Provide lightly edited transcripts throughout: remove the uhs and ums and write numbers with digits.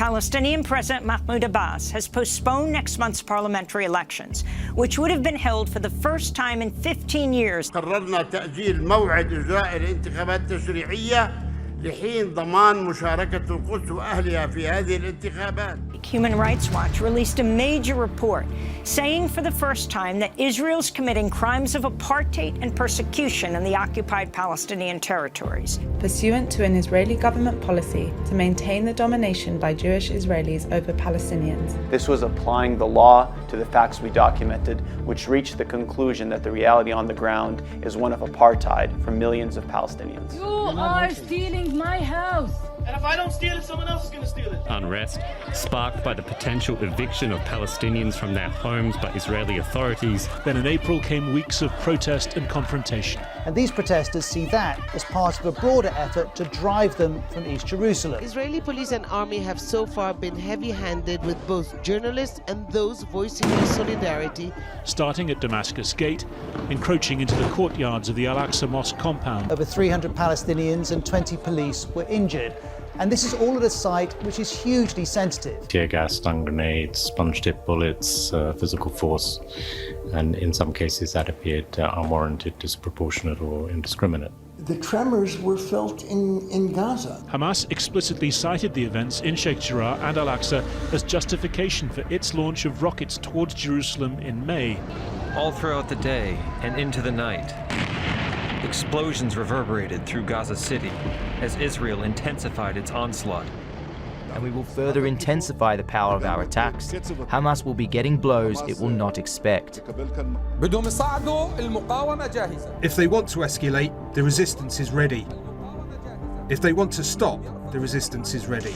Palestinian President Mahmoud Abbas has postponed next month's parliamentary elections, which would have been held for the first time in 15 years. قررنا تأجيل موعد إجراء الانتخابات التشريعية لحين ضمان مشاركة القدس وأهلها في هذه الانتخابات. Human Rights Watch released a major report saying for the first time that Israel's committing crimes of apartheid and persecution in the occupied Palestinian territories. Pursuant to an Israeli government policy to maintain the domination by Jewish Israelis over Palestinians. This was applying the law to the facts we documented, which reached the conclusion that the reality on the ground is one of apartheid for millions of Palestinians. You are stealing my house. And if I don't steal it, someone else is going to steal it. Unrest sparked by the potential eviction of Palestinians from their homes by Israeli authorities. Then in April came weeks of protest and confrontation. And these protesters see that as part of a broader effort to drive them from East Jerusalem. Israeli police and army have so far been heavy-handed with both journalists and those voicing their solidarity. Starting at Damascus Gate, encroaching into the courtyards of the Al-Aqsa Mosque compound. Over 300 Palestinians and 20 police were injured. And this is all at a site which is hugely sensitive. Tear gas, stun grenades, sponge-tip bullets, physical force, and in some cases that appeared unwarranted, disproportionate or indiscriminate. The tremors were felt in Gaza. Hamas explicitly cited the events in Sheikh Jarrah and Al-Aqsa as justification for its launch of rockets towards Jerusalem in May. All throughout the day and into the night, explosions reverberated through Gaza City as Israel intensified its onslaught. And we will further intensify the power of our attacks. Hamas will be getting blows it will not expect. If they want to escalate, the resistance is ready. If they want to stop, the resistance is ready.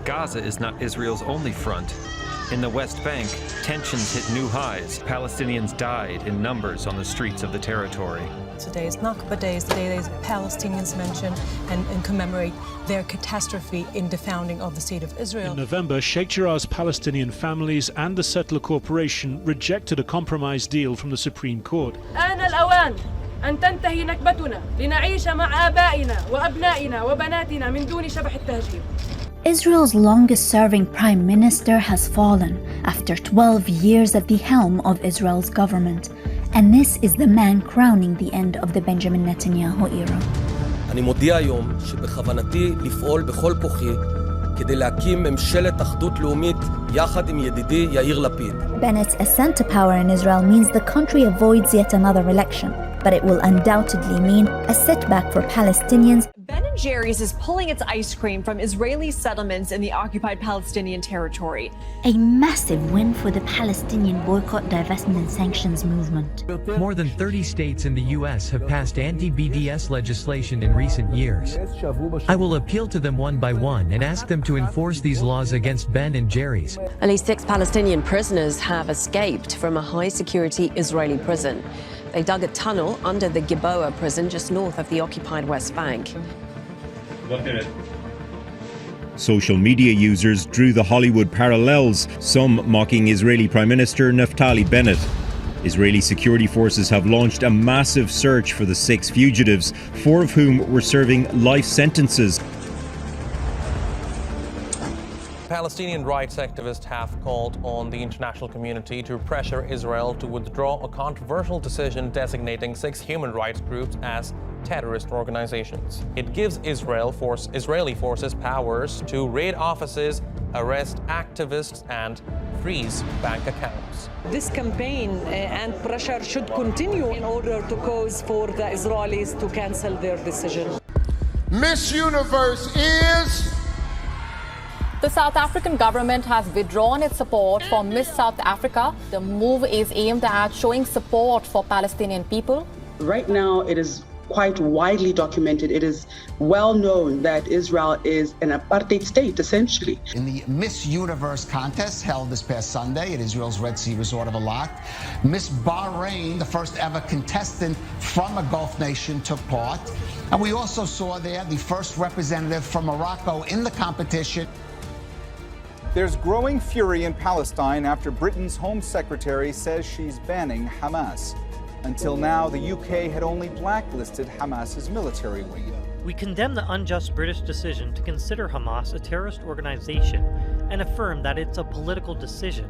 Gaza is not Israel's only front. In the West Bank, tensions hit new highs. Palestinians died in numbers on the streets of the territory. Today is Nakba Day, is the day that Palestinians mention and commemorate their catastrophe in the founding of the State of Israel. In November, Sheikh Jarrah's Palestinian families and the Settler Corporation rejected a compromise deal from the Supreme Court. أن تنتهي نكبتنا لنعيش مع آبائنا وأبنائنا وبناتنا من دون شبح التهجير. Israel's longest-serving prime minister has fallen after 12 years at the helm of Israel's government. And this is the man crowning the end of the Benjamin Netanyahu era. אני מודיע היום שבכוונתי לפעול בכל כוחי כדי להקים ממשלת אחדות לאומית יחד עם ידידי יאיר לפיד. Bennett's ascent to power in Israel means the country avoids yet another election, but it will undoubtedly mean a setback for Palestinians. Ben & Jerry's is pulling its ice cream from Israeli settlements in the occupied Palestinian territory. A massive win for the Palestinian boycott, divestment and sanctions movement. More than 30 states in the U.S. have passed anti-BDS legislation in recent years. I will appeal to them one by one and ask them to enforce these laws against Ben & Jerry's. At least 6 Palestinian prisoners have escaped from a high-security Israeli prison. They dug a tunnel under the Gilboa prison just north of the occupied West Bank. Look at it. Social media users drew the Hollywood parallels, some mocking Israeli Prime Minister Naftali Bennett. Israeli security forces have launched a massive search for the 6 fugitives, 4 of whom were serving life sentences. Palestinian rights activists have called on the international community to pressure Israel to withdraw a controversial decision designating 6 human rights groups as terrorist organizations. It gives Israeli forces powers to raid offices, arrest activists, and freeze bank accounts. This campaign and pressure should continue in order to cause for the Israelis to cancel their decision. Miss Universe is... The South African government has withdrawn its support for Miss South Africa. The move is aimed at showing support for Palestinian people. Right now, it is quite widely documented. It is well known that Israel is an apartheid state, essentially. In the Miss Universe contest held this past Sunday at Israel's Red Sea resort of Eilat, Miss Bahrain, the first ever contestant from a Gulf nation, took part. And we also saw there the first representative from Morocco in the competition. There's growing fury in Palestine after Britain's Home Secretary says she's banning Hamas. Until now, the UK had only blacklisted Hamas's military wing. We condemn the unjust British decision to consider Hamas a terrorist organization and affirm that it's a political decision